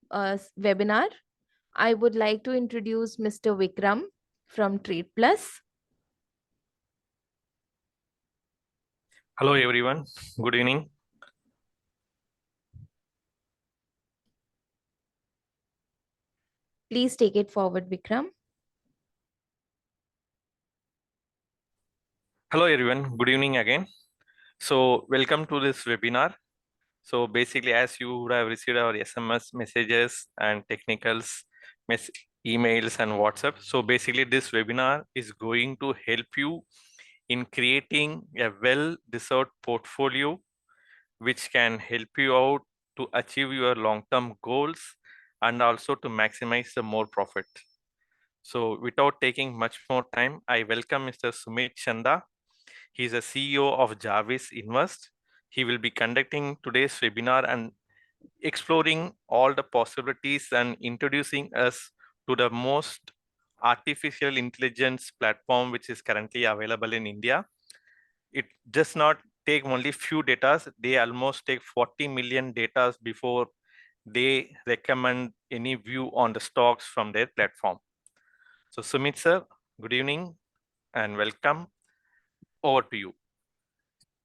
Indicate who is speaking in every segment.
Speaker 1: Our webinar, I would like to introduce Mr. Vikram from Trade Plus.
Speaker 2: Hello everyone, good evening.
Speaker 1: Please take it forward, Vikram.
Speaker 2: Hello everyone, good evening again. So welcome to this webinar. So basically, as you would have received our SMS messages and technicals, emails and WhatsApp. So basically this webinar is going to help you in creating a well-deserved portfolio which can help you out to achieve your long-term goals and also to maximize the more profit. So without taking much more time, I welcome Mr. Sumit Chanda. He is a CEO of Jarvis Invest. He will be conducting today's webinar and exploring all the possibilities and introducing us to the most artificial intelligence platform which is currently available in India. It does not take only few data, they almost take 40 million data before they recommend any view on the stocks from their platform. So Sumit sir, good evening and welcome. Over to you.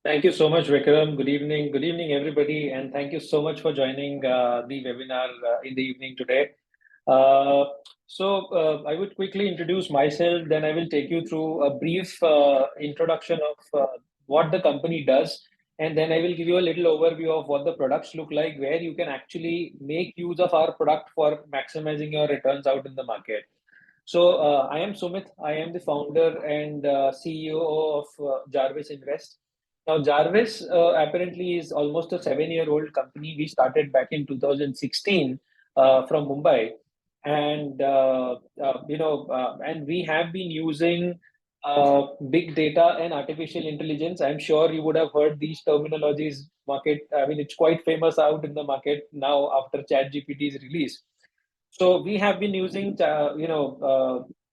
Speaker 3: Thank you so much, Vikram. Good evening, everybody, and thank you so much for joining the webinar in the evening today. I would quickly introduce myself, then I will take you through a brief introduction of what the company does, and then I will give you a little overview of what the products look like, where you can actually make use of our product for maximizing your returns out in the market. So I am Sumit. I am the founder and CEO of Jarvis Invest. Now, Jarvis apparently is almost a 7-year-old company. We started back in 2016 from Mumbai, and and we have been using big data and artificial intelligence. I'm sure you would have heard these terminologies. Market, I mean, it's quite famous out in the market now after ChatGPT's release. So we have been using,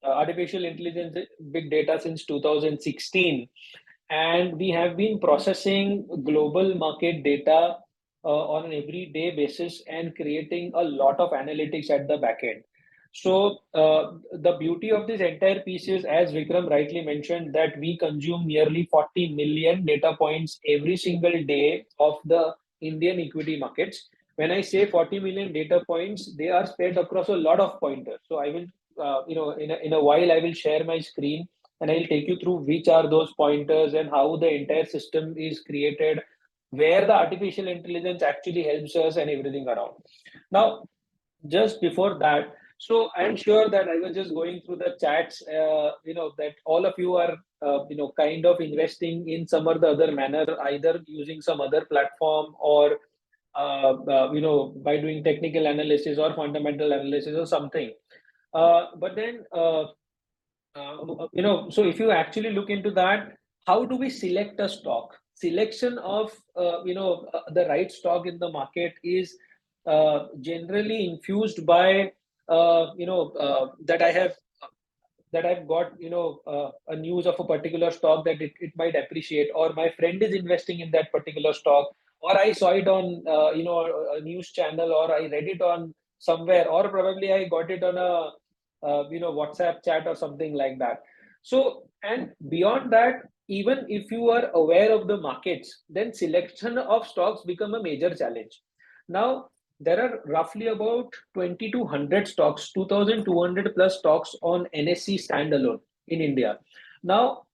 Speaker 3: artificial intelligence, big data since 2016, and we have been processing global market data on an everyday basis and creating a lot of analytics at the back end. So the beauty of this entire piece is, as Vikram rightly mentioned, that we consume nearly 40 million data points every single day of the Indian equity markets. When I say 40 million data points, they are spread across a lot of pointers. So I will, in a while, I will share my screen and I'll take you through which are those pointers and how the entire system is created, where the artificial intelligence actually helps us and everything around. Now, just before that, so I'm sure that I was just going through the chats, that all of you are, kind of investing in some or the other manner, either using some other platform or, by doing technical analysis or fundamental analysis or something. But then, so if you actually look into that, how do we select a stock? Selection of, the right stock in the market is generally infused by, that I've got, a news of a particular stock that it might appreciate, or my friend is investing in that particular stock, or I saw it on, a news channel, or I read it on somewhere, or probably I got it on a, WhatsApp chat or something like that. So, and beyond that, even if you are aware of the markets, then selection of stocks become a major challenge. Now, there are roughly about 2,200 stocks, 2,200 plus stocks on NSE standalone in India. Now,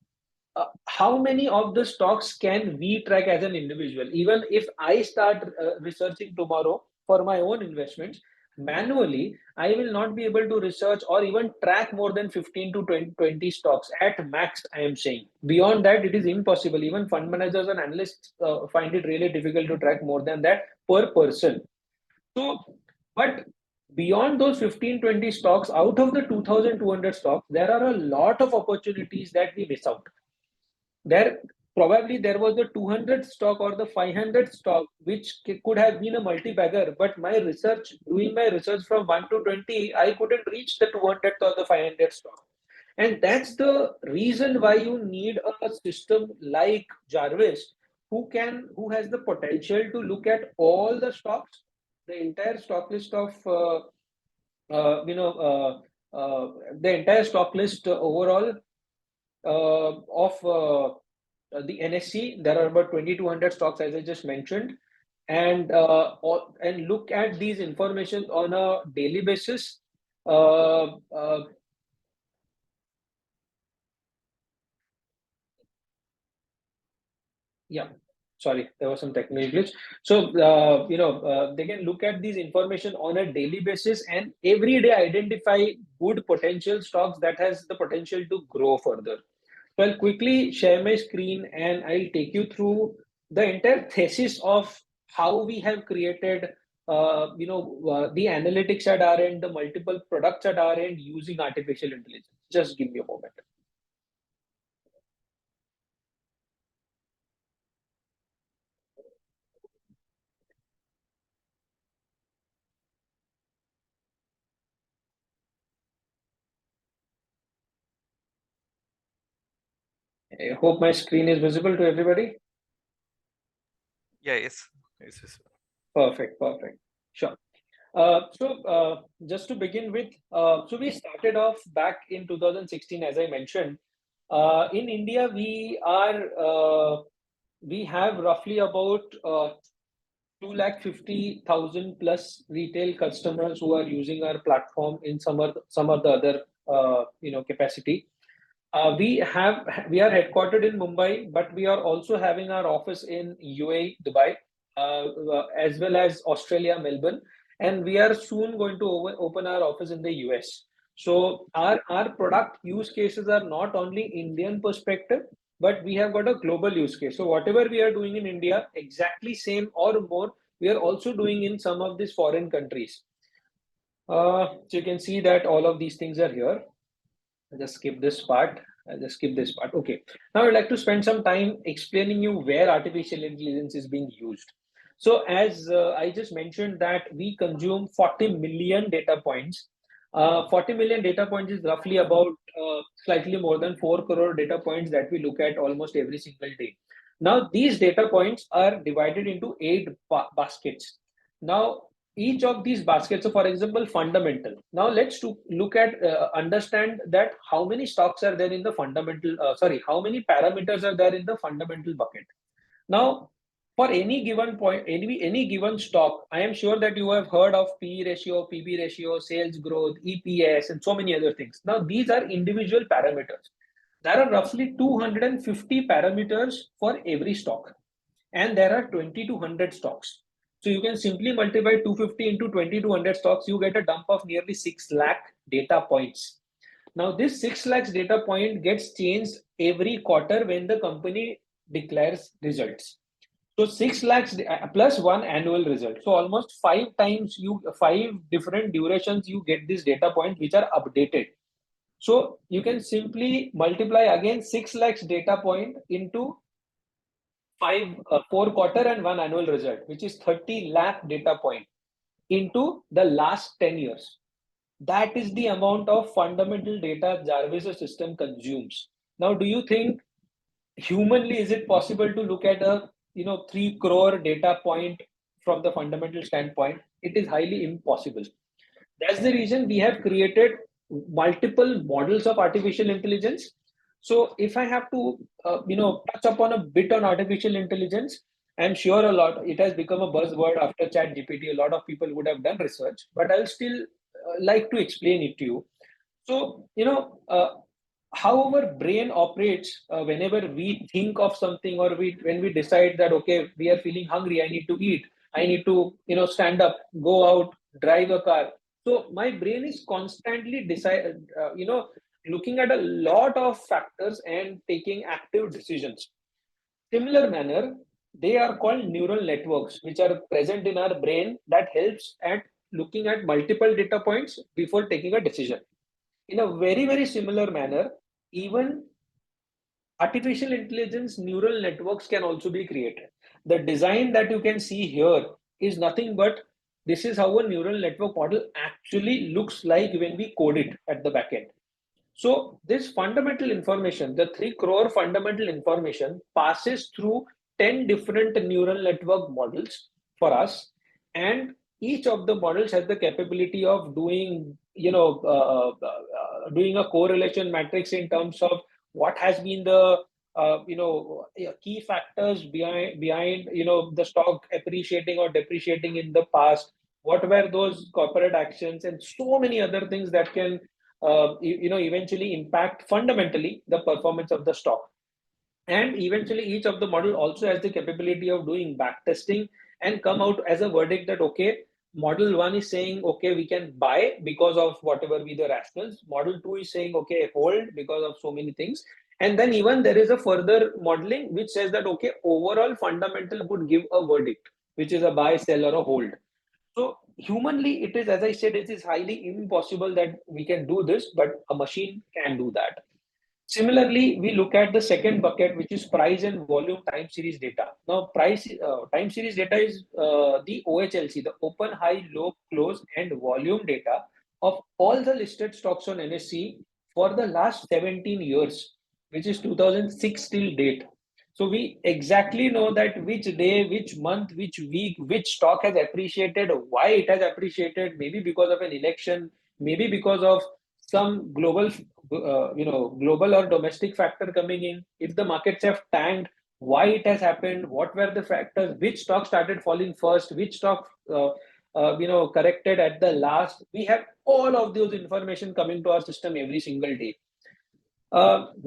Speaker 3: how many of the stocks can we track as an individual? Even if I start researching tomorrow for my own investments, manually, I will not be able to research or even track more than 15 to 20 stocks at max, I am saying. Beyond that, it is impossible. Even fund managers and analysts find it really difficult to track more than that per person. So, but beyond those 15, 20 stocks, out of the 2,200 stocks, there are a lot of opportunities that we miss out. There probably there was the 200 stock or the 500 stock which could have been a multi-bagger, but doing my research from 1 to 20, I couldn't reach the 200 or the 500 stock. And that's the reason why you need a system like Jarvis, who has the potential to look at all the stocks, the entire stock list of uh, you know the entire stock list overall of the NSE. There are about 2,200 stocks, as I just mentioned, and look at these information on a daily basis. Uh, uh, yeah, sorry, there was some technical glitch. So they can look at these information on a daily basis and every day identify good potential stocks that has the potential to grow further. So I'll quickly share my screen and I'll take you through the entire thesis of how we have created the analytics at our end, the multiple products at our end using artificial intelligence. Just give me a moment. I hope my screen is visible to everybody.
Speaker 2: Yeah, yes. Yes.
Speaker 3: Perfect, perfect. Sure. Just to begin with, so we started off back in 2016, as I mentioned. In India, we have roughly about 250,000 plus retail customers who are using our platform in some of the other capacity. We are headquartered in Mumbai, but we are also having our office in UAE, Dubai, as well as Australia, Melbourne, and we are soon going to open our office in the US. So our product use cases are not only Indian perspective, but we have got a global use case. So whatever we are doing in India, exactly same or more, we are also doing in some of these foreign countries. So you can see that all of these things are here. I'll just skip this part. I'll just skip this part. Okay. Now I'd like to spend some time explaining you where artificial intelligence is being used. So as I just mentioned that we consume 40 million data points. 40 million data points is roughly about slightly more than 4 crore data points that we look at almost every single day. Now these data points are divided into 8 baskets. Now each of these baskets, so for example fundamental, now let's look at understand that how many stocks are there in the fundamental, how many parameters are there in the fundamental bucket. Now for any given point, any given stock, I am sure that you have heard of PE ratio, PB ratio, sales growth, EPS, and so many other things. Now these are individual parameters. There are roughly 250 parameters for every stock, and there are 2,200 stocks. So you can simply multiply 250 into 2,200 stocks, you get a dump of nearly 6 lakh data points. Now this 6 lakhs data point gets changed every quarter when the company declares results. So 6 lakhs plus one annual result. So almost 5 times five different durations you get these data points which are updated. So you can simply multiply again 6 lakhs data point into 4 quarter and one annual result, which is 30 lakh data point into the last 10 years. That is the amount of fundamental data Jarvis system consumes. Now, do you think humanly is it possible to look at a 3 crore data point from the fundamental standpoint? It is highly impossible. That's the reason we have created multiple models of artificial intelligence. So if I have to, touch upon a bit on artificial intelligence, I'm sure a lot, it has become a buzzword after Chat GPT. A lot of people would have done research, but I'll still like to explain it to you. So, how our brain operates whenever we think of something, or when we decide that, okay, we are feeling hungry, I need to eat, I need to, stand up, go out, drive a car. So my brain is constantly looking at a lot of factors and taking active decisions. Similar manner, they are called neural networks, which are present in our brain that helps at looking at multiple data points before taking a decision. In a very, very similar manner, even artificial intelligence neural networks can also be created. The design that you can see here is nothing but this is how a neural network model actually looks like when we code it at the back end. So this fundamental information, the 3 crore fundamental information, passes through 10 different neural network models for us, and each of the models has the capability of doing, doing a correlation matrix in terms of what has been the key factors behind the stock appreciating or depreciating in the past. What were those corporate actions, and so many other things that can eventually impact fundamentally the performance of the stock. And eventually each of the model also has the capability of doing back testing and come out as a verdict that, okay, model 1 is saying, okay, we can buy because of whatever be the rationals. Model 2 is saying, okay, hold because of so many things. And then even there is a further modeling which says that, okay, overall fundamental would give a verdict, which is a buy, sell, or a hold. So humanly, it is, as I said, it is highly impossible that we can do this, but a machine can do that. Similarly, we look at the second bucket, which is price and volume time series data. Now, time series data is the OHLC, the open, high, low, close, and volume data of all the listed stocks on NSE for the last 17 years, which is 2006 till date. So we exactly know that which day, which month, which week, which stock has appreciated, why it has appreciated, maybe because of an election, maybe because of some global global or domestic factor coming in. If the markets have tanked, why it has happened, what were the factors, which stock started falling first, which stock corrected at the last. We have all of those information coming to our system every single day.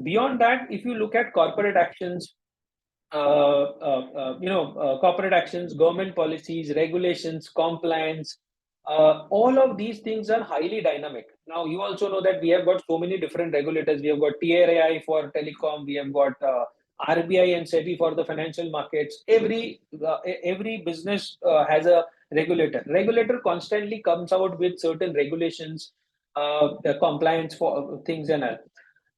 Speaker 3: Beyond that, if you look at corporate actions, corporate actions, government policies, regulations, compliance, all of these things are highly dynamic. Now, you also know that we have got so many different regulators. We have got TRAI for telecom, we have got RBI and SEBI for the financial markets. Every business has a regulator. Regulator constantly comes out with certain regulations, the compliance for things and all.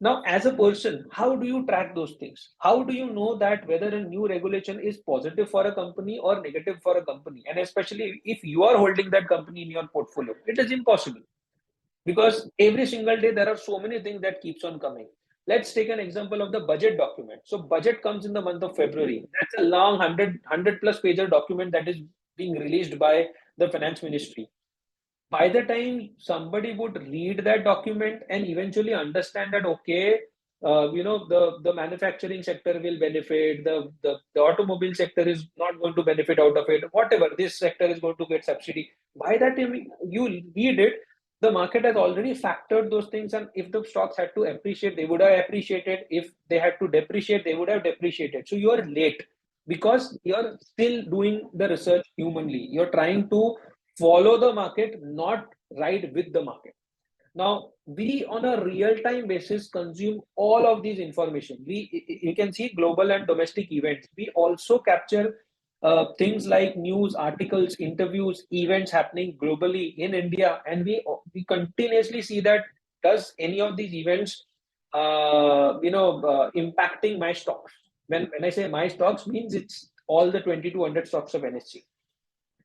Speaker 3: Now, as a person, how do you track those things? How do you know that whether a new regulation is positive for a company or negative for a company? And especially if you are holding that company in your portfolio, it is impossible, because every single day there are so many things that keeps on coming. Let's take an example of the budget document. So budget comes in the month of February. That's a long 100 plus pager document that is being released by the finance ministry. By the time somebody would read that document and eventually understand that, okay, the manufacturing sector will benefit, the automobile sector is not going to benefit out of it, whatever, this sector is going to get subsidy. By that time you read it, the market has already factored those things, and if the stocks had to appreciate, they would have appreciated. If they had to depreciate, they would have depreciated. So you are late because you're still doing the research humanly. You're trying to follow the market, not ride with the market. Now, we on a real-time basis consume all of these information. You can see global and domestic events. We also capture things like news articles, interviews, events happening globally in India, and we continuously see that, does any of these events impacting my stocks? When I say my stocks, means it's all the 2200 stocks of NSE.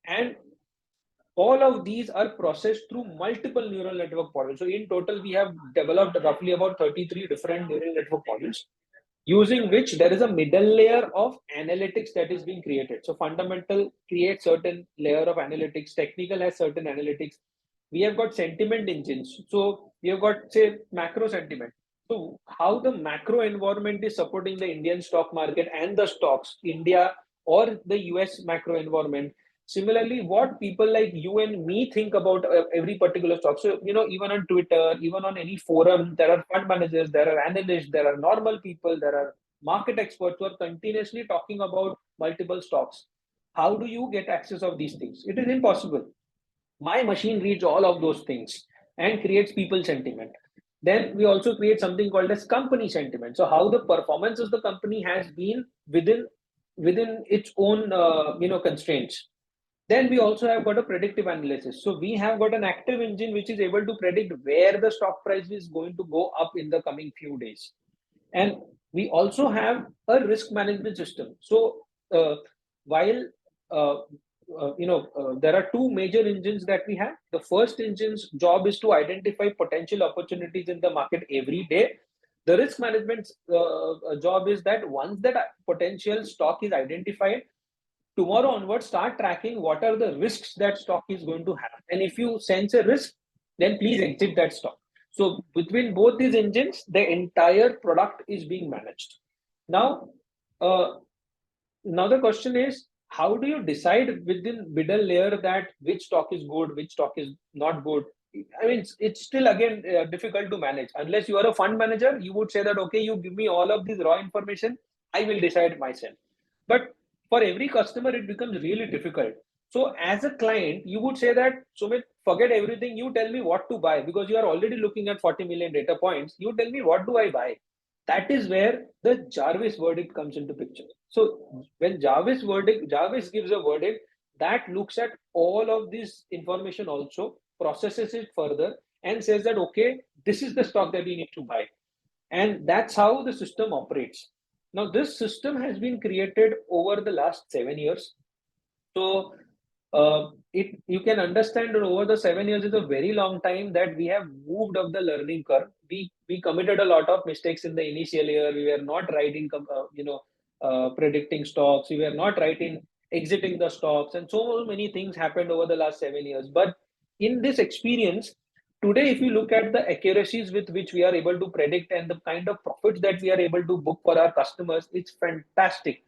Speaker 3: And all of these are processed through multiple neural network models. So in total, we have developed roughly about 33 different neural network models, using which there is a middle layer of analytics that is being created. So fundamental creates certain layer of analytics, technical has certain analytics. We have got sentiment engines. So we have got, say, macro sentiment. So how the macro environment is supporting the Indian stock market and the stocks, India or the US macro environment. Similarly, what people like you and me think about every particular stock. So, even on Twitter, even on any forum, there are fund managers, there are analysts, there are normal people, there are market experts who are continuously talking about multiple stocks. How do you get access of these things? It is impossible. My machine reads all of those things and creates people sentiment. Then we also create something called as company sentiment. So how the performance of the company has been within its own constraints. Then we also have got a predictive analysis. So we have got an active engine which is able to predict where the stock price is going to go up in the coming few days. And we also have a risk management system. So while there are two major engines that we have. The first engine's job is to identify potential opportunities in the market every day. The risk management job is that once that potential stock is identified, tomorrow onwards, start tracking what are the risks that stock is going to have. And if you sense a risk, then please exit that stock. So between both these engines, the entire product is being managed. Now, uh, now the question is, how do you decide within middle layer that which stock is good, which stock is not good? I mean, it's still again difficult to manage. Unless you are a fund manager, you would say that, okay, you give me all of this raw information, I will decide myself. But for every customer, it becomes really difficult. So as a client, you would say that, Sumit, forget everything. You tell me what to buy because you are already looking at 40 million data points. You tell me what do I buy? That is where the Jarvis verdict comes into picture. So when Jarvis gives a verdict that looks at all of this information also, processes it further, and says that, okay, this is the stock that you need to buy. And that's how the system operates. Now, this system has been created over the last 7 years. So you can understand that over the 7 years is a very long time that we have moved up the learning curve. We committed a lot of mistakes in the initial year. We were not right in predicting stocks. We were not right in exiting the stocks, and so many things happened over the last 7 years. But in this experience, today, if you look at the accuracies with which we are able to predict and the kind of profits that we are able to book for our customers, it's fantastic.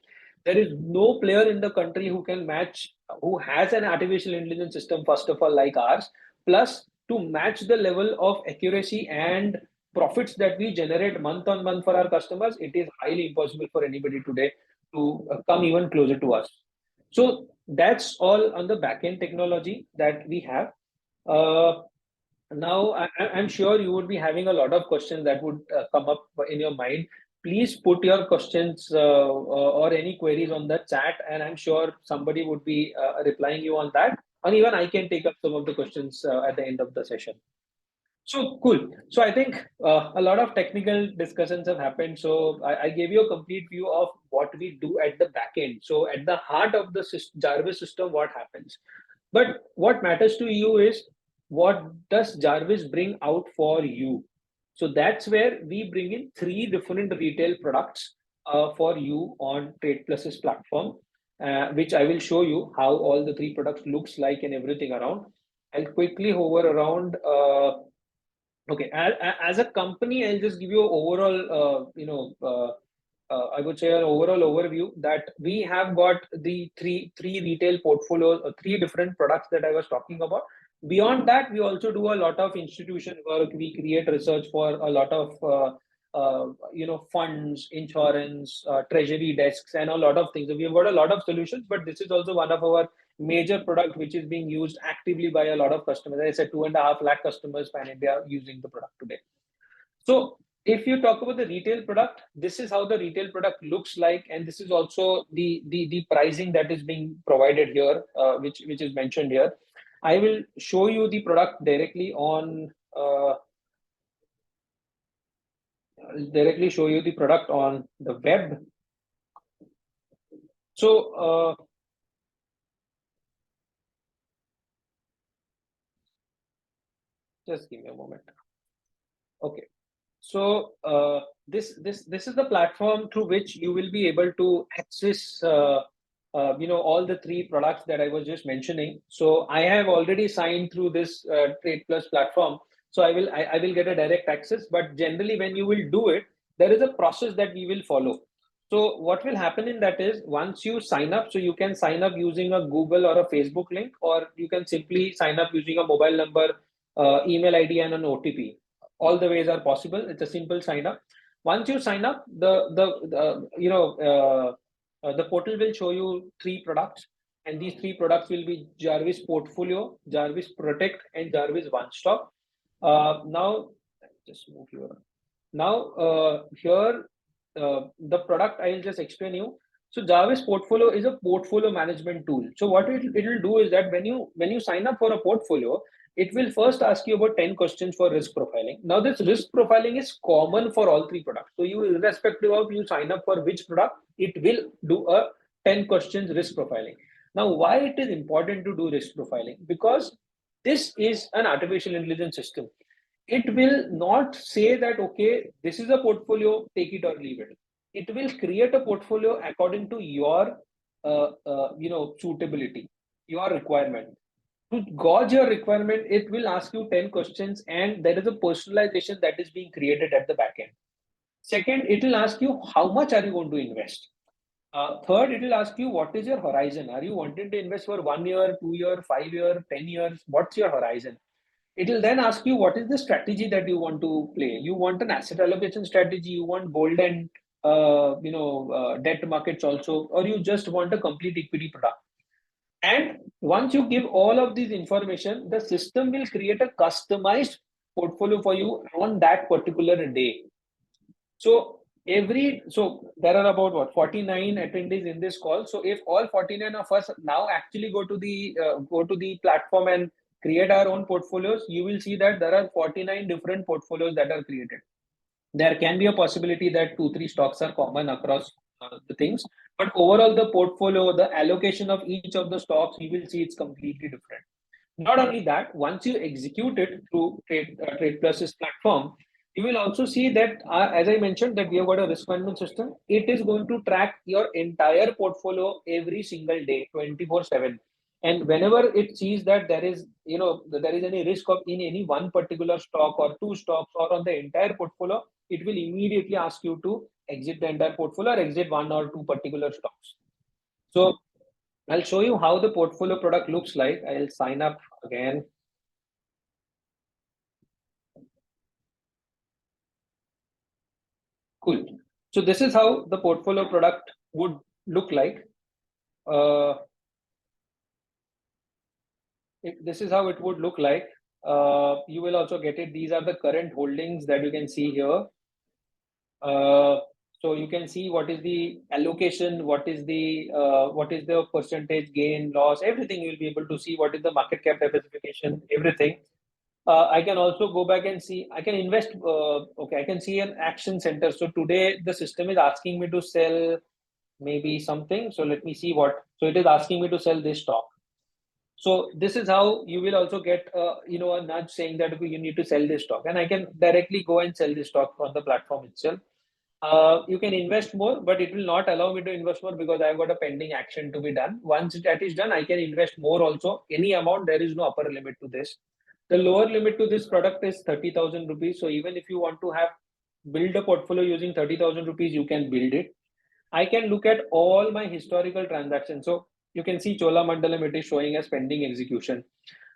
Speaker 3: There is no player in the country who can match, who has an artificial intelligence system, first of all, like ours, plus to match the level of accuracy and profits that we generate month on month for our customers. It is highly impossible for anybody today to come even closer to us. So that's all on the backend technology that we have. Now, I'm sure you would be having a lot of questions that would come up in your mind. Please put your questions or any queries on the chat, and I'm sure somebody would be replying you on that. And even I can take up some of the questions at the end of the session. So cool. So I think a lot of technical discussions have happened. So I gave you a complete view of what we do at the back end. So at the heart of the Jarvis system, what happens? But what matters to you is, what does Jarvis bring out for you? So that's where we bring in three different retail products for you on Trade Plus's platform, which I will show you how all the three products looks like and everything around. I'll quickly hover around. Okay, as a company, I'll just give you an overall, I would say an overall overview that we have got the three retail portfolios, three different products that I was talking about. Beyond that, we also do a lot of institution work. We create research for a lot of funds, insurance, treasury desks, and a lot of things. So we've got a lot of solutions, but this is also one of our major product which is being used actively by a lot of customers. I said 2.5 lakh customers pan India using the product today. So if you talk about the retail product, this is how the retail product looks like, and this is also the pricing that is being provided here, which is mentioned here. I will show you the product directly on the web. So just give me a moment. Okay. So this is the platform through which you will be able to access all the three products that I was just mentioning. So I have already signed through this Trade Plus platform. So I will get a direct access. But generally, when you will do it, there is a process that we will follow. So what will happen in that is, once you sign up, so you can sign up using a Google or a Facebook link, or you can simply sign up using a mobile number, email ID, and an OTP. All the ways are possible. It's a simple sign up. Once you sign up, the portal will show you three products, and these three products will be Jarvis Portfolio, Jarvis Protect, and Jarvis One Stop. Now, just move here. Now, here, the product I'll just explain you. So Jarvis Portfolio is a portfolio management tool. So what it will do is that when you sign up for a portfolio, it will first ask you about 10 questions for risk profiling. Now, this risk profiling is common for all three products. So you, irrespective of you sign up for which product, it will do a 10 questions risk profiling. Now, why it is important to do risk profiling? Because this is an artificial intelligence system. It will not say that, okay, this is a portfolio, take it or leave it. It will create a portfolio according to your, suitability, your requirement. To gauge your requirement, it will ask you 10 questions, and there is a personalization that is being created at the back end. Second, it will ask you how much are you going to invest. Third, it will ask you what is your horizon. Are you wanting to invest for 1 year, 2 year, 5 year, 10 years? What's your horizon? It will then ask you what is the strategy that you want to play. You want an asset allocation strategy. You want gold and debt markets also, or you just want a complete equity product. And once you give all of these information, the system will create a customized portfolio for you on that particular day. So there are about what 49 attendees in this call. So if all 49 of us now actually go to the platform and create our own portfolios, you will see that there are 49 different portfolios that are created. There can be a possibility that 2-3 stocks are common across the things, but overall the portfolio, the allocation of each of the stocks, you will see it's completely different. Not only that, once you execute it through Trade Plus's platform, you will also see that, as I mentioned, that we have got a risk management system. It is going to track your entire portfolio every single day, 24/7. And whenever it sees that there is any risk of in any one particular stock or two stocks or on the entire portfolio, it will immediately ask you to exit the entire portfolio or exit one or two particular stocks. So I'll show you how the portfolio product looks like. I'll sign up again. Cool. So this is how the portfolio product would look like. This is how it would look like. You will also get it. These are the current holdings that you can see here. So you can see what is the allocation, what is the percentage gain, loss, everything you'll be able to see. What is the market cap diversification, everything. I can also go back and see, I can invest, I can see an action center. So today the system is asking me to sell maybe something. So let me see so it is asking me to sell this stock. So this is how you will also get a nudge saying that you need to sell this stock, and I can directly go and sell this stock on the platform itself. You can invest more, but it will not allow me to invest more because I've got a pending action to be done. Once that is done, I can invest more also. Any amount, there is no upper limit to this. The lower limit to this product is 30,000 rupees. So even if you want to build a portfolio using 30,000 rupees, you can build it. I can look at all my historical transactions. So you can see Cholamandalam, it is showing as pending execution.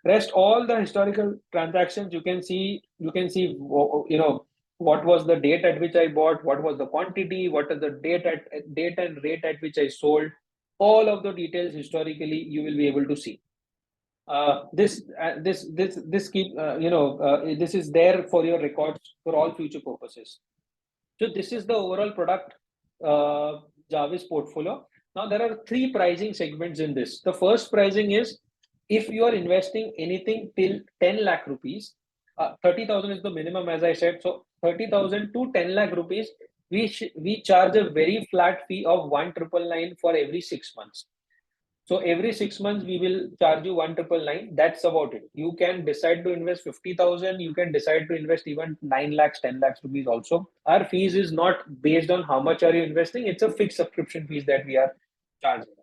Speaker 3: Rest all the historical transactions, you can see, what was the date at which I bought, what was the quantity, what is the date and rate at which I sold. All of the details historically you will be able to see. This is there for your records for all future purposes. So this is the overall product, Jarvis portfolio. Now there are 3 pricing segments in this. The first pricing is if you are investing anything till 10 lakh rupees, 30,000 is the minimum, as I said. So 30,000 to 10 lakh rupees, we charge a very flat fee of 1,999 for every 6 months. So every 6 months we will charge you 1,999. That's about it. You can decide to invest 50,000. You can decide to invest even 9 lakhs, 10 lakhs rupees also. Our fees is not based on how much are you investing. It's a fixed subscription fees that we are charging.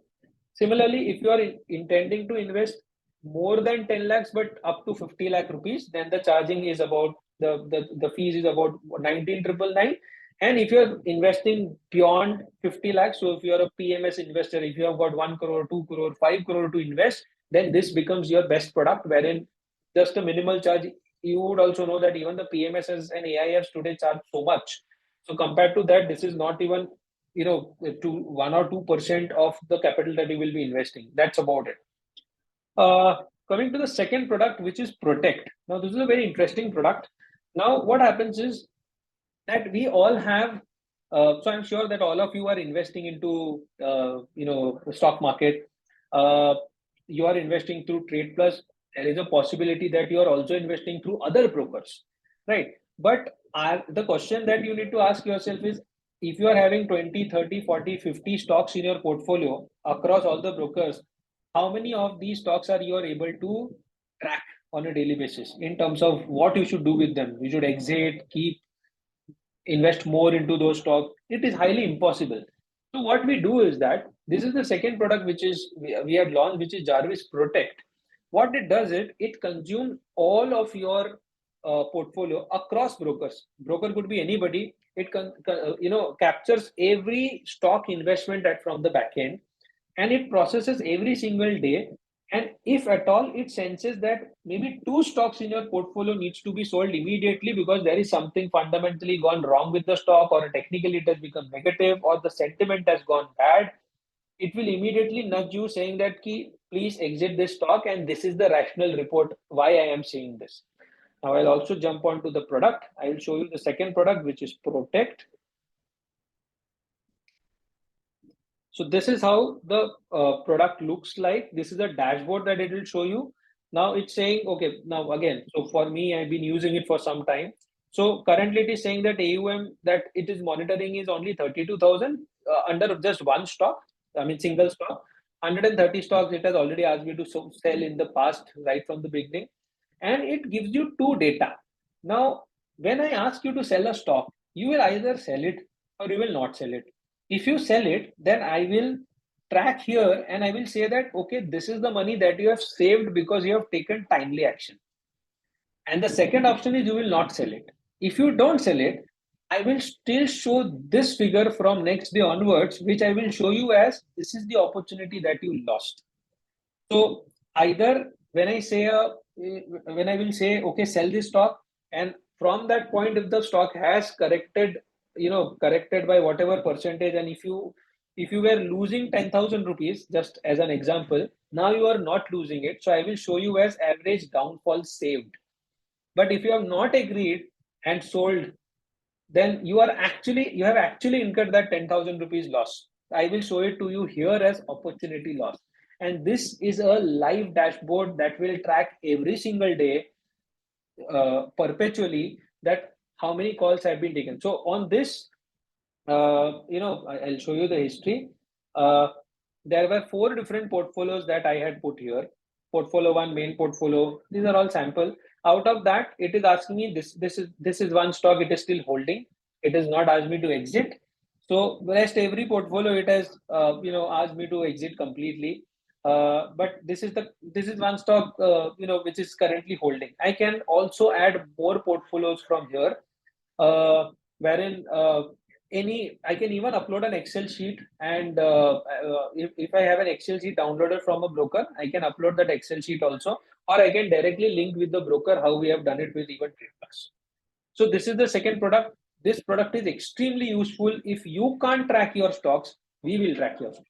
Speaker 3: Similarly, if you are intending to invest more than 10 lakhs but up to 50 lakh rupees, then the charging is about the fees is about 19,999. And if you're investing beyond 50 lakhs, so if you're a PMS investor, if you have got 1 crore, 2 crore, 5 crore to invest, then this becomes your best product, wherein just a minimal charge. You would also know that even the PMSs and AIFs today charge so much. So compared to that, this is not even to 1 or 2% of the capital that you will be investing. That's about it. Coming to the second product, which is Protect. Now, this is a very interesting product. Now, what happens is that we all have, so I'm sure that all of you are investing into, the stock market. You are investing through Trade Plus. There is a possibility that you are also investing through other brokers, right? But the question that you need to ask yourself is, if you are having 20, 30, 40, 50 stocks in your portfolio across all the brokers, how many of these stocks are you are able to track on a daily basis in terms of what you should do with them? You should exit, keep, invest more into those stocks. It is highly impossible. So what we do is that this is the second product which is we had launched, which is Jarvis Protect. What it does, it consumes all of your portfolio across brokers. Broker could be anybody. It captures every stock investment that from the back end, and it processes every single day. And if at all it senses that maybe two stocks in your portfolio needs to be sold immediately because there is something fundamentally gone wrong with the stock, or technically it has become negative, or the sentiment has gone bad, it will immediately nudge you saying that please exit this stock, and this is the rational report why I am saying this. Now I'll also jump on to the product. I will show you the second product, which is Protect. So this is how the product looks like. This is a dashboard that it will show you. Now it's saying, okay, now again, so for me, I've been using it for some time. So currently it is saying that AUM that it is monitoring is only 32,000 under just one stock. I mean, single stock. 130 stocks it has already asked me to sell in the past, right from the beginning. And it gives you two data. Now, when I ask you to sell a stock, you will either sell it or you will not sell it. If you sell it, then I will track here and I will say that, okay, this is the money that you have saved because you have taken timely action. And the second option is you will not sell it. If you don't sell it, I will still show this figure from next day onwards, which I will show you as this is the opportunity that you lost. So either when I will say, okay, sell this stock, and from that point, if the stock has corrected by whatever percentage, and if you were losing 10,000 rupees, just as an example, now you are not losing it. So I will show you as average downfall saved. But if you have not agreed and sold, then you have actually incurred that 10,000 rupees loss. I will show it to you here as opportunity loss. And this is a live dashboard that will track every single day perpetually that how many calls have been taken. So on this, I'll show you the history. There were 4 different portfolios that I had put here. Portfolio 1, main portfolio. These are all sample. Out of that, it is asking me this is one stock it is still holding. It has not asked me to exit. So rest every portfolio it has asked me to exit completely. But this is one stock which is currently holding. I can also add more portfolios from here, wherein I can even upload an Excel sheet, and if I have an Excel sheet downloaded from a broker, I can upload that Excel sheet also, or I can directly link with the broker how we have done it with even TradePlus. So this is the second product. This product is extremely useful. If you can't track your stocks, we will track your stocks.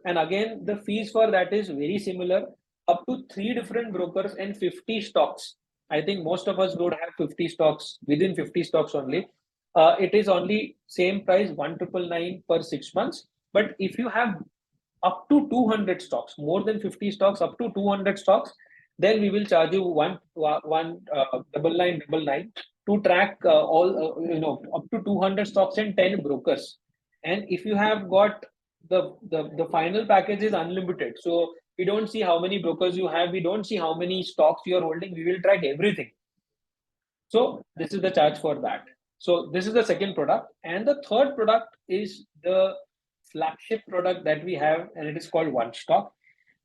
Speaker 3: And again, the fees for that is very similar, up to 3 different brokers and 50 stocks. I think most of us would have 50 stocks, within 50 stocks only. It is only same price, 1,999 per 6 months. But if you have up to 200 stocks, more than 50 stocks, up to 200 stocks, then we will charge you 1,999 to track up to 200 stocks and 10 brokers. And if you have got the final package is unlimited, so we don't see how many brokers you have, we don't see how many stocks you are holding, we will track everything. So this is the charge for that. So this is the second product, and the third product is the flagship product that we have, and it is called One Stock.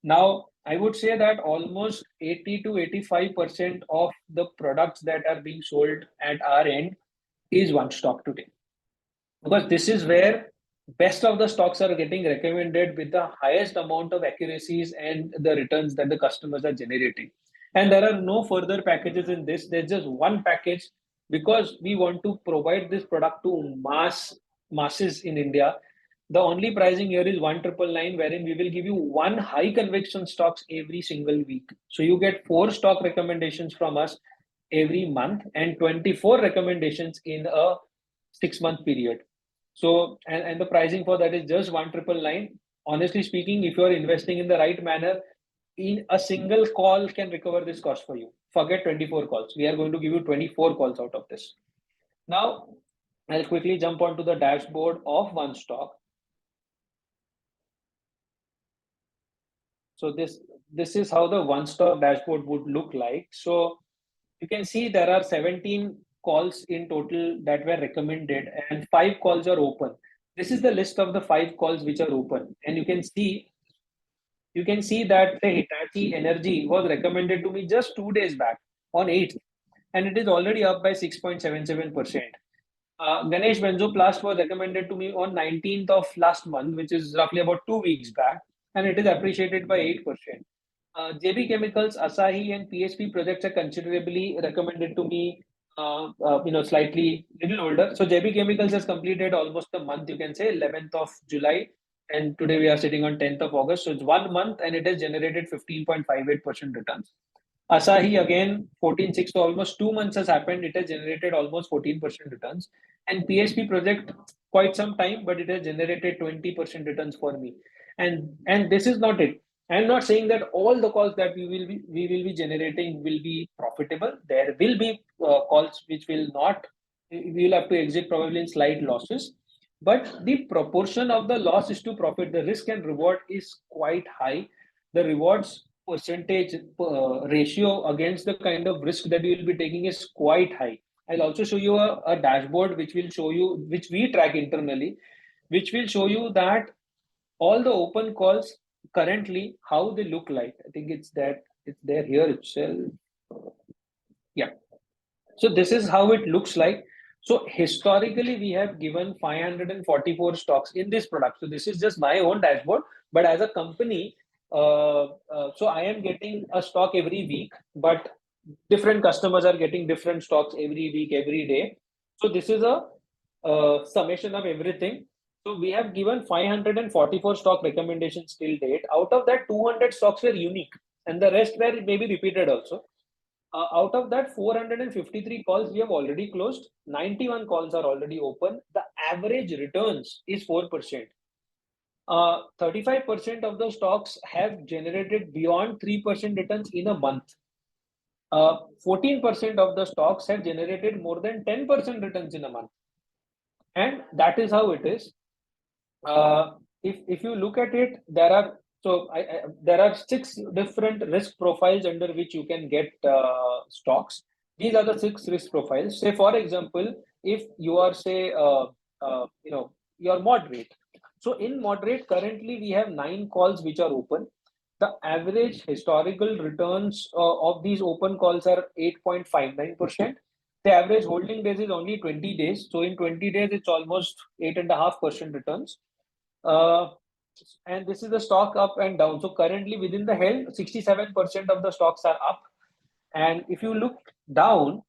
Speaker 3: Now, I would say that almost 80 to 85% of the products that are being sold at our end is One Stock today, because this is where best of the stocks are getting recommended with the highest amount of accuracies and the returns that the customers are generating. And there are no further packages in this. There's just one package, because we want to provide this product to masses in India. The only pricing here is 1,999, wherein we will give you one high conviction stocks every single week. So you get 4 stock recommendations from us every month and 24 recommendations in a 6-month period. So, and the pricing for that is just 1,999. Honestly speaking, if you are investing in the right manner, in a single call can recover this cost for you. Forget 24 calls. We are going to give you 24 calls out of this. Now, I'll quickly jump onto the dashboard of One Stock. So this is how the one stock dashboard would look like. So you can see there are 17 calls in total that were recommended and 5 calls are open. This is the list of the 5 calls which are open, and you can see that the Hitachi Energy was recommended to me just 2 days back on 8th, and it is already up by 6.77%. Ganesh Benzoplast was recommended to me on 19th of last month, which is roughly about 2 weeks back, and it is appreciated by 8%. JB Chemicals, Asahi, and PSP projects are considerably recommended to me, slightly little older. So JB Chemicals has completed almost a month, you can say 11th of July, and today we are sitting on 10th of August. So it's 1 month, and it has generated 15.58% returns. Asahi again 14.6, so almost 2 months has happened. It has generated almost 14% returns. And PSP project quite some time, but it has generated 20% returns for me. And this is not it. I'm not saying that all the calls that we will be generating will be profitable. There will be calls which will not. We will have to exit probably in slight losses. But the proportion of the loss is to profit. The risk and reward is quite high. The rewards percentage ratio against the kind of risk that you will be taking is quite high. I'll also show you a dashboard which will show you, which we track internally, which will show you that all the open calls currently, how they look like. I think it's there here itself. Yeah. So this is how it looks like. So historically, we have given 544 stocks in this product. So this is just my own dashboard, but as a company, so I am getting a stock every week, but different customers are getting different stocks every week, every day. So this is a summation of everything. So we have given 544 stock recommendations till date. Out of that, 200 stocks were unique, and the rest were maybe repeated also. Out of that, 453 calls we have already closed. 91 calls are already open. The average returns is 4%. 35% of the stocks have generated beyond 3% returns in a month. 14% of the stocks have generated more than 10% returns in a month. And that is how it is. If you look at it, there are 6 different risk profiles under which you can get stocks. These are the 6 risk profiles. Say, for example, if you are you're moderate. So in moderate, currently we have 9 calls which are open. The average historical returns of these open calls are 8.59%. The average holding days is only 20 days. So in 20 days, it's almost 8.5% returns. And this is the stock up and down. So currently within the held, 67% of the stocks are up. And if you look down,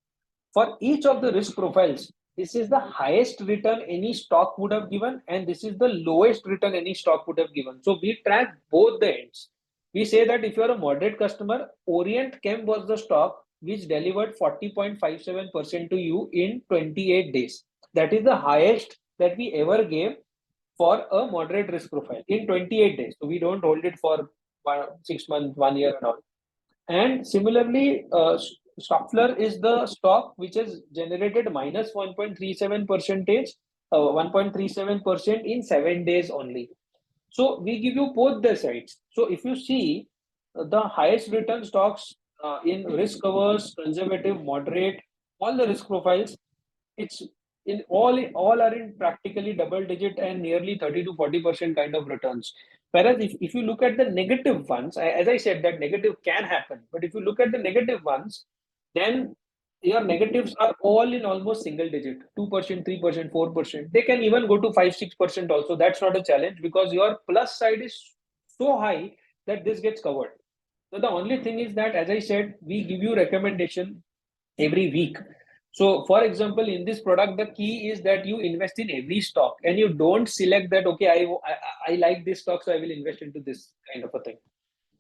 Speaker 3: for each of the risk profiles, this is the highest return any stock would have given, and this is the lowest return any stock would have given. So we track both the ends. We say that if you are a moderate customer, Orient Chem was the stock which delivered 40.57% to you in 28 days. That is the highest that we ever gave for a moderate risk profile in 28 days. So we don't hold it for 6 months, 1 year and all. And similarly, Stockfler is the stock which has generated minus 1.37% in 7 days only. So we give you both the sides. So if you see the highest return stocks in risk averse, conservative, moderate, all the risk profiles, it's in all are in practically double digit and nearly 30 to 40% kind of returns. Whereas if you look at the negative ones, as I said, that negative can happen, but if you look at the negative ones, then your negatives are all in almost single digit, 2%, 3%, 4%. They can even go to 5-6% also. That's not a challenge because your plus side is so high that this gets covered. So the only thing is that, as I said, we give you recommendation every week. So for example, in this product, the key is that you invest in every stock and you don't select that, okay, I like this stock, so I will invest into this kind of a thing.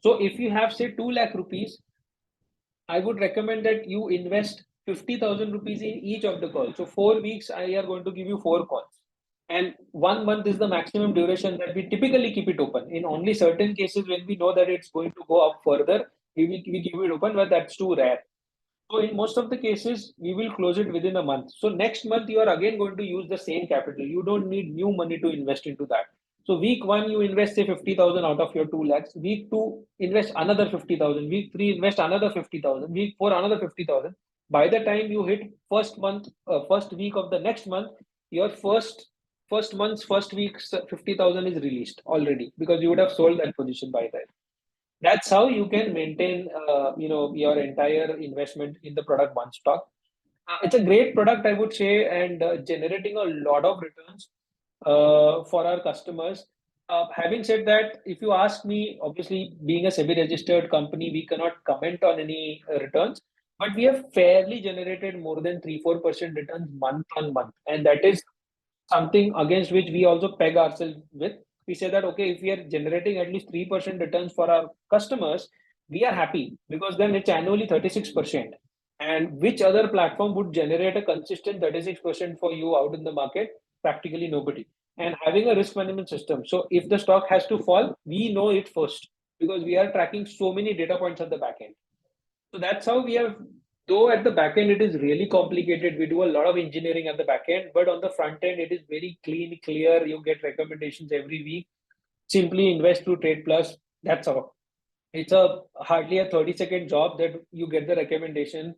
Speaker 3: So if you have, say, 2 lakh rupees, I would recommend that you invest 50,000 rupees in each of the calls. So 4 weeks, I are going to give you 4 calls. And 1 month is the maximum duration that we typically keep it open. In only certain cases, when we know that it's going to go up further, we keep it open, but that's too rare. So in most of the cases, we will close it within a month. So next month, you are again going to use the same capital. You don't need new money to invest into that. So week 1, you invest say 50,000 out of your 2 lakhs. Week 2, invest another 50,000. Week 3, invest another 50,000. Week 4, another 50,000. By the time you hit first week of the next month, your first month's first week's 50,000 is released already because you would have sold that position by then. That's how you can maintain, your entire investment in the product one stock. It's a great product, I would say, and generating a lot of returns for our customers. Having said that, if you ask me, obviously being a SEBI registered company, we cannot comment on any returns, but we have fairly generated more than 3-4% returns month on month, and that is something against which we also peg ourselves with. We say that, okay, if we are generating at least 3% returns for our customers, we are happy because then it's annually 36%. And which other platform would generate a consistent 36% for you out in the market? Practically nobody. And having a risk management system. So if the stock has to fall, we know it first because we are tracking so many data points at the back end. So that's how we have, though at the back end it is really complicated. We do a lot of engineering at the back end, but on the front end it is very clean, clear. You get recommendations every week. Simply invest through Trade Plus. That's all. It's a hardly a 30-second job that you get the recommendation.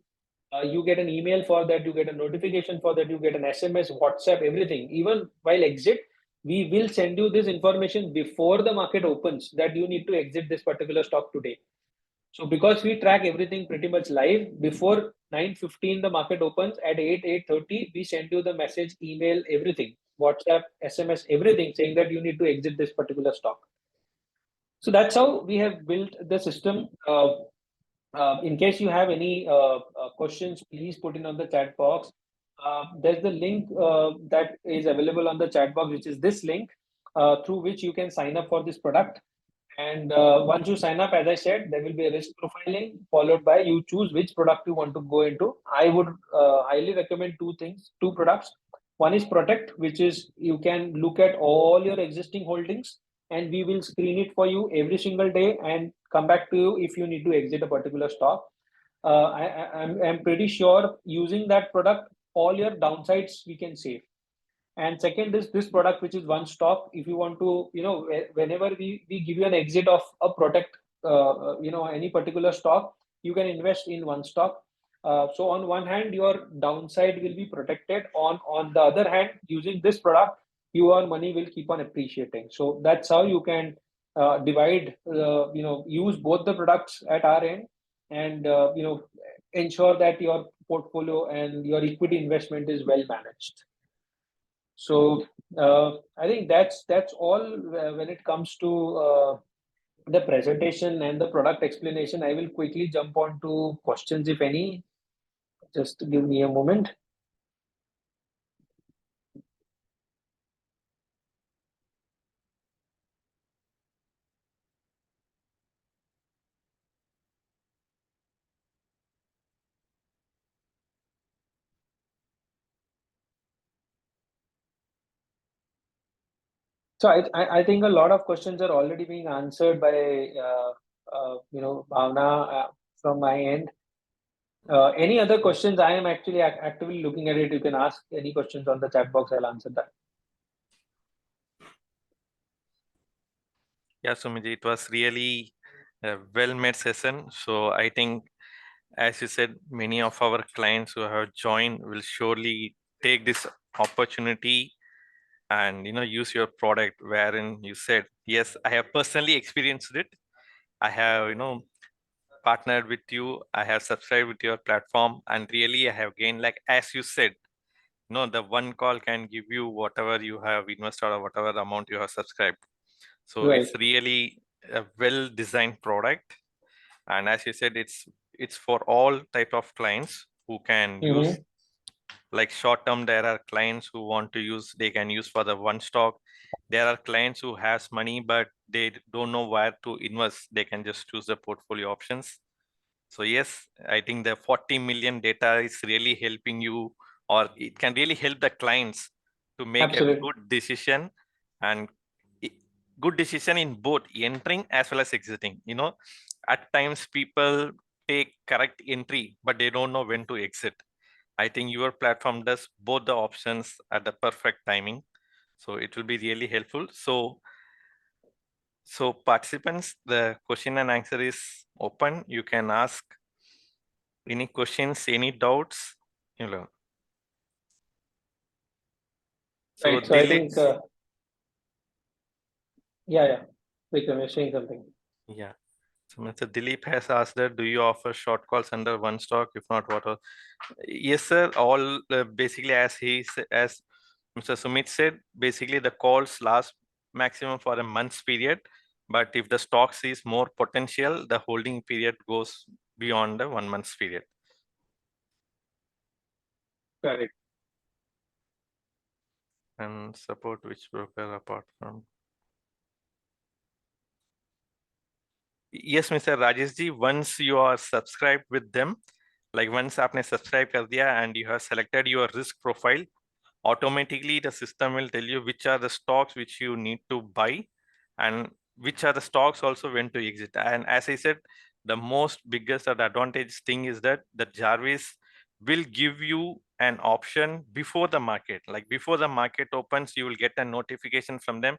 Speaker 3: You get an email for that, you get a notification for that, you get an SMS, WhatsApp, everything. Even while exit, we will send you this information before the market opens that you need to exit this particular stock today. So because we track everything pretty much live, before 9:15 the market opens, at 8:30 we send you the message, email, everything, WhatsApp, SMS, everything saying that you need to exit this particular stock. So that's how we have built the system. In case you have any questions, please put in on the chat box. There's the link that is available on the chat box, which is this link through which you can sign up for this product. And once you sign up, as I said, there will be a risk profiling followed by you choose which product you want to go into. I would highly recommend two products. One is Protect, which is you can look at all your existing holdings and we will screen it for you every single day and come back to you if you need to exit a particular stock. I'm pretty sure using that product, all your downsides we can save. And second is this product, which is one stock. If you want to, whenever we give you an exit of a Protect, any particular stock, you can invest in one stock. So on one hand, your downside will be protected. On the other hand, using this product, your money will keep on appreciating. So that's how you can divide, use both the products at our end and, ensure that your portfolio and your equity investment is well managed. So I think that's all when it comes to the presentation and the product explanation. I will quickly jump on to questions if any. Just give me a moment. So I think a lot of questions are already being answered by Bhavna from my end. Any other questions? I am actually actively looking at it. You can ask any questions on the chat box. I'll answer that.
Speaker 2: Yeah, Sumiji, it was really a well-made session. So I think, as you said, many of our clients who have joined will surely take this opportunity and use your product, wherein you said, yes, I have personally experienced it. I have partnered with you, I have subscribed with your platform, and really I have gained, like as you said, the one call can give you whatever you have invested or whatever amount you have subscribed. So
Speaker 3: Right.
Speaker 2: it's really a well designed product, and as you said, it's for all type of clients who can use. Like short term, there are clients who want to use, they can use for the one stock. There are clients who has money but they don't know where to invest, they can just choose the portfolio options. So yes, I think the 40 million data is really helping you, or it can really help the clients to make
Speaker 3: Absolutely.
Speaker 2: a good decision, and good decision in both entering as well as exiting. At times people take correct entry but they don't know when to exit. I think your platform does both the options at the perfect timing. So it will be really helpful. So So participants, the question and answer is open. You can ask any questions, any doubts. You know. So
Speaker 3: Right. So I
Speaker 2: delete.
Speaker 3: think, yeah. Vikram, you're saying something.
Speaker 2: Yeah. So Mr. Dilip has asked that, do you offer short calls under one stock? If not, what are? Yes, sir. All basically, as Mr. Sumit said, basically the calls last maximum for a month's period. But if the stock sees more potential, the holding period goes beyond the 1 month's period.
Speaker 3: Correct.
Speaker 2: And support which broker apart from? Yes, Mr. Rajesh ji, once you are subscribed with them, like once आपने subscribe कर दिया and you have selected your risk profile, automatically the system will tell you which are the stocks which you need to buy and which are the stocks also when to exit. And as I said, the most biggest advantage thing is that the Jarvis will give you an option before the market. Like before the market opens, you will get a notification from them.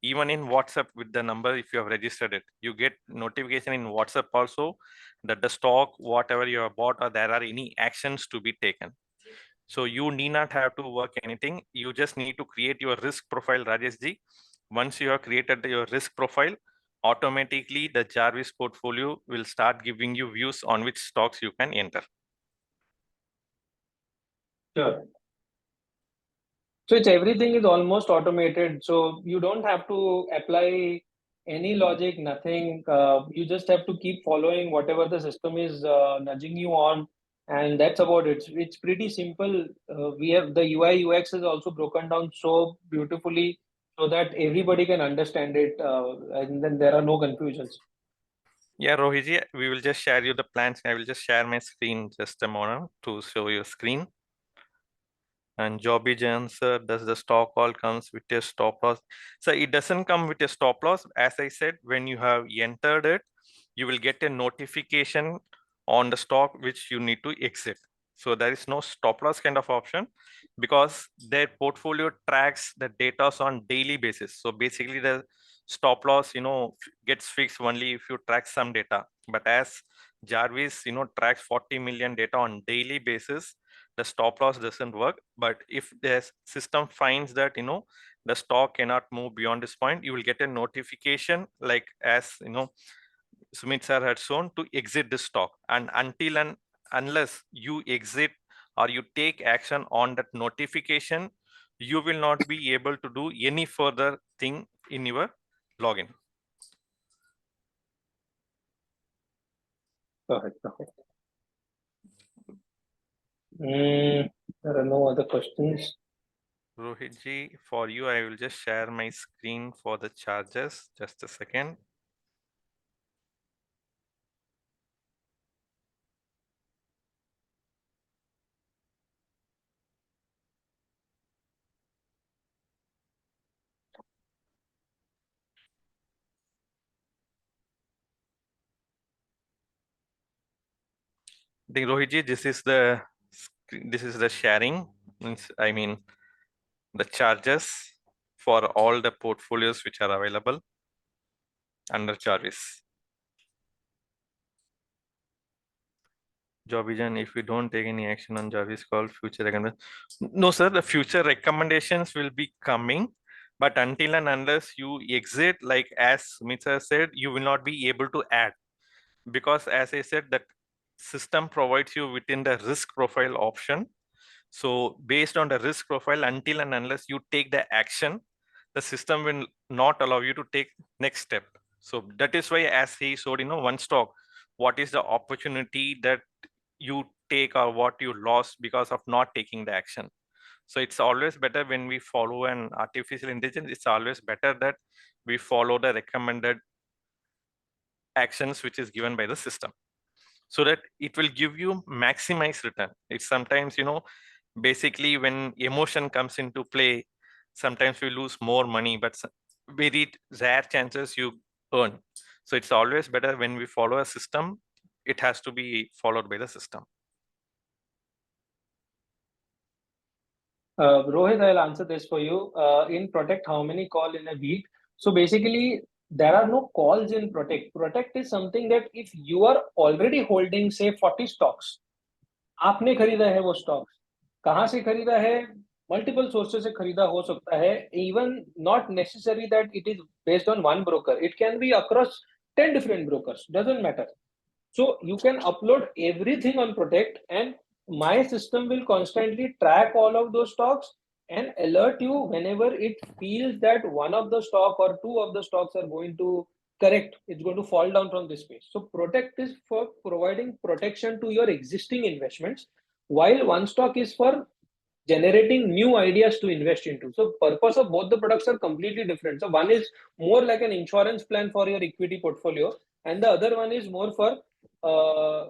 Speaker 2: Even in WhatsApp with the number, if you have registered it, you get notification in WhatsApp also that the stock, whatever you have bought, or there are any actions to be taken. So you need not have to work anything. You just need to create your risk profile, Rajesh ji. Once you have created your risk profile, automatically the Jarvis portfolio will start giving you views on which stocks you can enter.
Speaker 3: Sure. So it's everything is almost automated. So you don't have to apply any logic, nothing. You just have to keep following whatever the system is nudging you on, and that's about it. It's pretty simple. We have the UI UX is also broken down so beautifully so that everybody can understand it, and then there are no confusions.
Speaker 2: Yeah, Rohiji, we will just share you the plans. I will just share my screen just a moment to show your screen. And Jobby answer, does the stock all comes with a stop loss? So it doesn't come with a stop loss. As I said, when you have entered it, you will get a notification on the stock which you need to exit. So there is no stop loss kind of option because their portfolio tracks the data on daily basis. So basically the stop loss, gets fixed only if you track some data. But as Jarvis, tracks 40 million data on daily basis, the stop loss doesn't work. But if the system finds that, the stock cannot move beyond this point, you will get a notification like as, Sumit sir had shown to exit the stock. And until and unless you exit or you take action on that notification, you will not be able to do any further thing in your login.
Speaker 3: Perfect. There are no other questions.
Speaker 2: Rohit ji, for you, I will just share my screen for the charges. Just a second. I think Rohit ji, this is the sharing. I mean the charges for all the portfolios which are available under Jarvis. Job if we don't take any action on Jarvis called future recommendation. No, sir, the future recommendations will be coming, but until and unless you exit, like as Sumit sir said, you will not be able to add. Because as I said, that system provides you within the risk profile option. So based on the risk profile, until and unless you take the action, the system will not allow you to take next step. So that is why, as he showed, one stock, what is the opportunity that you take or what you lost because of not taking the action. So it's always better when we follow an artificial intelligence, it's always better that we follow the recommended actions which is given by the system so that it will give you maximize return. It's sometimes, basically when emotion comes into play, sometimes we lose more money, but very rare chances you earn. So it's always better when we follow a system, it has to be followed by the system.
Speaker 3: Rohit, I'll answer this for you. In Protect, how many call in a week? So basically, there are no calls in Protect. Protect is something that if you are already holding, say, 40 stocks, आपने खरीदा है वो stocks, कहाँ से खरीदा है? Multiple sources से खरीदा हो सकता है. Even not necessary that it is based on one broker. It can be across 10 different brokers. Doesn't matter. So you can upload everything on Protect, and my system will constantly track all of those stocks and alert you whenever it feels that one of the stock or two of the stocks are going to correct. It's going to fall down from this page. So Protect is for providing protection to your existing investments, while one stock is for generating new ideas to invest into. So purpose of both the products are completely different. So one is more like an insurance plan for your equity portfolio, and the other one is more for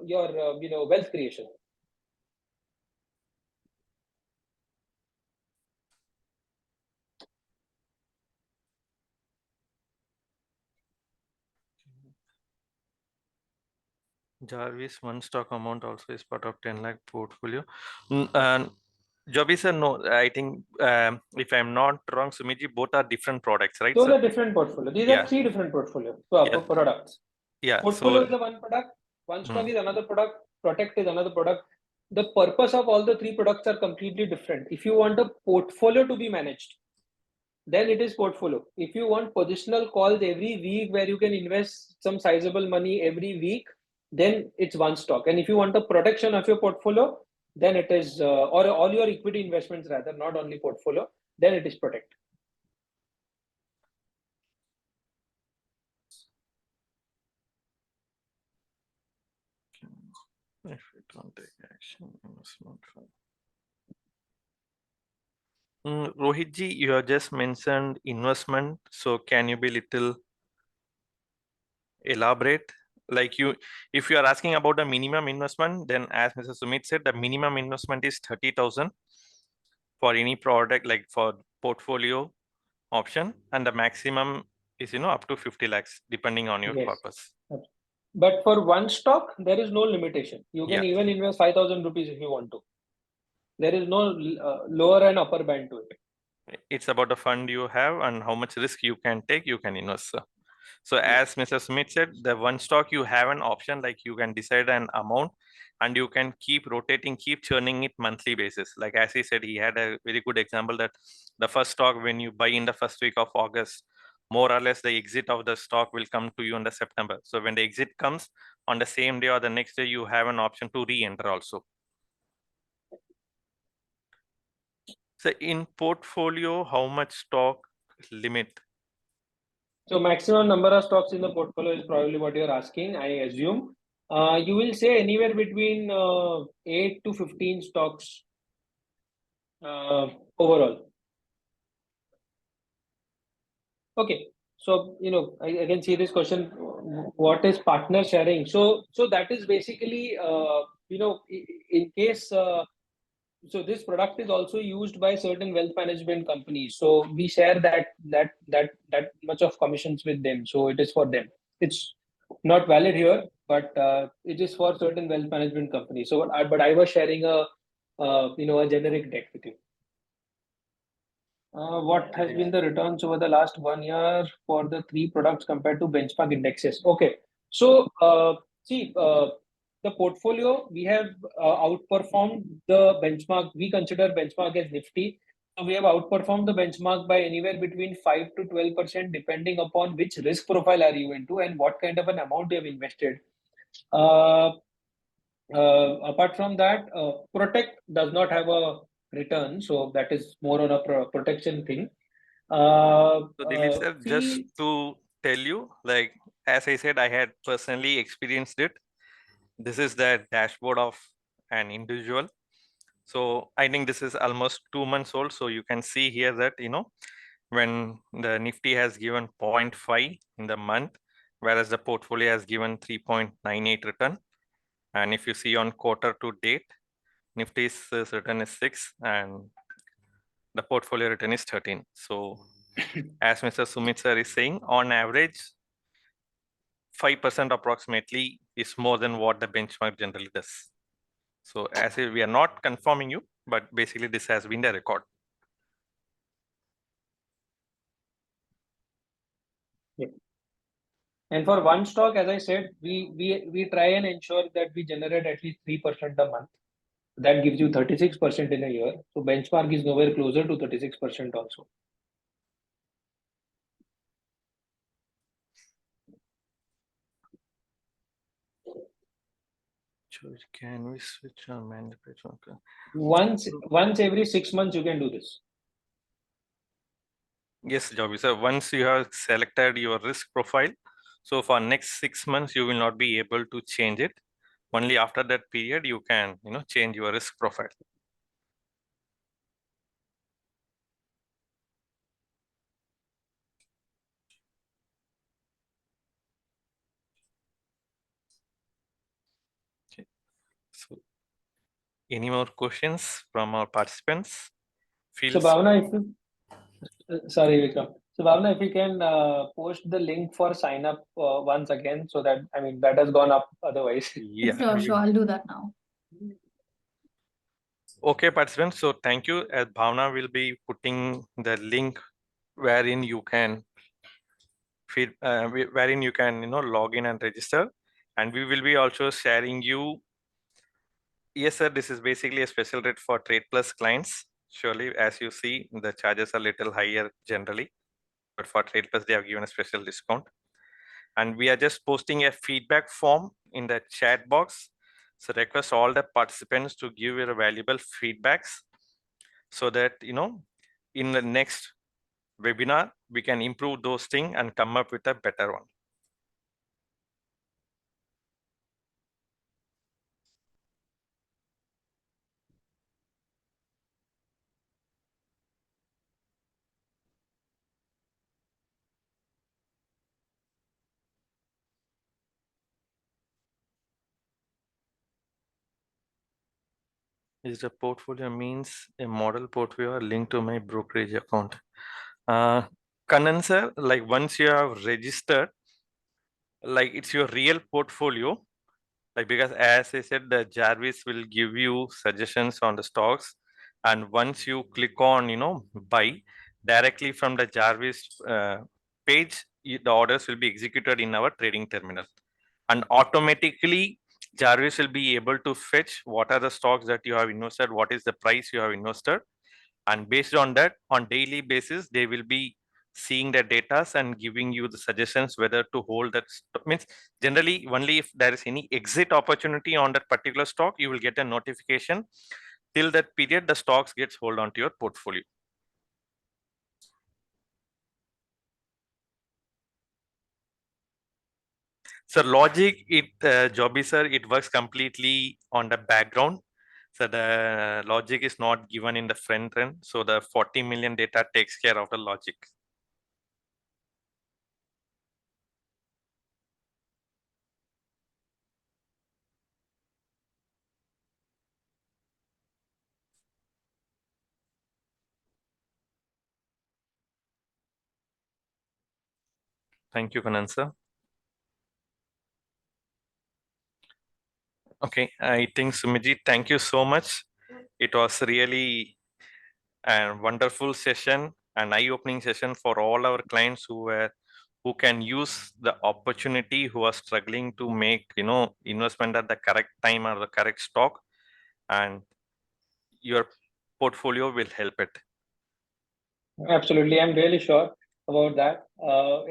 Speaker 3: your wealth creation.
Speaker 2: Jarvis, one stock amount also is part of 10 lakh portfolio. And Joby sir, no, I think if I'm not wrong, Sumiji, both are different products, right?
Speaker 3: Those
Speaker 2: So,
Speaker 3: are different portfolios. These
Speaker 2: yeah.
Speaker 3: are three different portfolios.
Speaker 2: Yeah.
Speaker 3: Products.
Speaker 2: Yeah.
Speaker 3: Portfolio
Speaker 2: So,
Speaker 3: is the one product, one stock is another product, Protect is another product. The purpose of all the three products are completely different. If you want a portfolio to be managed, then it is portfolio. If you want positional calls every week where you can invest some sizable money every week, then it's one stock. And if you want the protection of your portfolio, then it is or all your equity investments rather, not only portfolio, then it is Protect.
Speaker 2: if it don't take action, investment fund. Rohitji, you have just mentioned investment. So can you be little elaborate? Like if you are asking about the minimum investment, then as Mr. Sumit said, the minimum investment is 30,000 for any product, like for portfolio option, and the maximum is up to 50 lakhs depending on your purpose.
Speaker 3: But for one stock, there is no limitation. You can even invest 5,000 rupees if you want to. There is no lower and upper band to it.
Speaker 2: It's about the fund you have and how much risk you can take, you can invest. So as Mr. Smith said, the one stock you have an option, like you can decide an amount and you can keep rotating, keep churning it monthly basis. Like as he said, he had a very good example that the first stock, when you buy in the first week of August, more or less the exit of the stock will come to you in the September. So when the exit comes on the same day or the next day, you have an option to re-enter also. So in portfolio, how much stock limit?
Speaker 3: So maximum number of stocks in the portfolio is probably what you're asking, I assume. You will say anywhere between 8 to 15 stocks overall. Okay, so I can see this question. What is partner sharing? So that is basically in case. So this product is also used by certain wealth management companies. So we share that much of commissions with them. So it is for them. It's not valid here, but it is for certain wealth management companies. So but I was sharing a generic deck with you. What has been the returns over the last 1 year for the three products compared to benchmark indexes? Okay, so see. The portfolio, we have outperformed the benchmark. We consider benchmark as Nifty. So we have outperformed the benchmark by anywhere between 5 to 12%, depending upon which risk profile are you into and what kind of an amount you have invested. Apart from that, Protect does not have a return, so that is more on a protection thing.
Speaker 2: So Dilip sir, just to tell you, like as I said, I had personally experienced it. This is the dashboard of an individual. So I think this is almost 2 months old. So you can see here that when the Nifty has given 0.5 in the month, whereas the portfolio has given 3.98 return. And if you see on quarter to date, Nifty's return is 6 and the portfolio return is 13. So as Mr. Sumit sir is saying, on average, 5% approximately is more than what the benchmark generally does. So as if we are not confirming you, but basically this has been the record.
Speaker 3: Yeah. And for one stock, as I said, we try and ensure that we generate at least 3% a month. That gives you 36% in a year. So benchmark is nowhere closer to 36% also.
Speaker 2: Can we switch on mandatory?
Speaker 3: Once every 6 months, you can do this.
Speaker 2: Yes, Joby. So once you have selected your risk profile, so for next 6 months, you will not be able to change it. Only after that period, you can, change your risk profile. Okay. So any more questions from our participants?
Speaker 3: So Bhavna, if you, sorry, Vikram. So Bhavna, if you can post the link for sign up once again, so that, I mean, that has gone up otherwise.
Speaker 2: Yeah.
Speaker 4: Sure, I'll do that now.
Speaker 2: Okay, participants. So thank you. As Bhavna will be putting the link wherein you can wherein you can log in and register, and we will be also sharing you. Yes, sir. This is basically a special rate for Trade Plus clients. Surely, as you see, the charges are little higher generally, but for Trade Plus, they have given a special discount. And we are just posting a feedback form in the chat box. So request all the participants to give your valuable feedbacks so that, in the next webinar, we can improve those things and come up with a better one. Is the portfolio means a model portfolio linked to my brokerage account? Kannan sir, like once you have registered, like it's your real portfolio, like because as I said, the Jarvis will give you suggestions on the stocks, and once you click on buy directly from the Jarvis page, the orders will be executed in our trading terminal, and automatically Jarvis will be able to fetch what are the stocks that you have invested, what is the price you have invested, and based on that, on daily basis, they will be seeing the data and giving you the suggestions whether to hold that means generally only if there is any exit opportunity on that particular stock, you will get a notification. Till that period, the stocks gets hold on to your portfolio. So logic, Joby sir, it works completely on the background. So the logic is not given in the front end. So the 40 million data takes care of the logic. Thank you, Kanan sir. Okay, I think Sumiji, thank you so much. It was really a wonderful session, an eye-opening session for all our clients who can use the opportunity, who are struggling to make investment at the correct time or the correct stock, and your portfolio will help it.
Speaker 3: Absolutely, I'm really sure about that.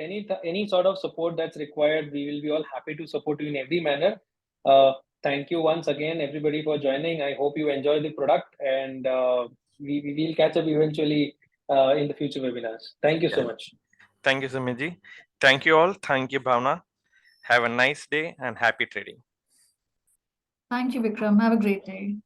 Speaker 3: Any sort of support that's required, we will be all happy to support you in every manner. Thank you once again, everybody, for joining. I hope you enjoy the product, and we will catch up eventually in the future webinars. Thank you so much.
Speaker 2: Thank you, Sumiji. Thank you all. Thank you, Bhavna. Have a nice day and happy trading.
Speaker 4: Thank you, Vikram. Have a great day.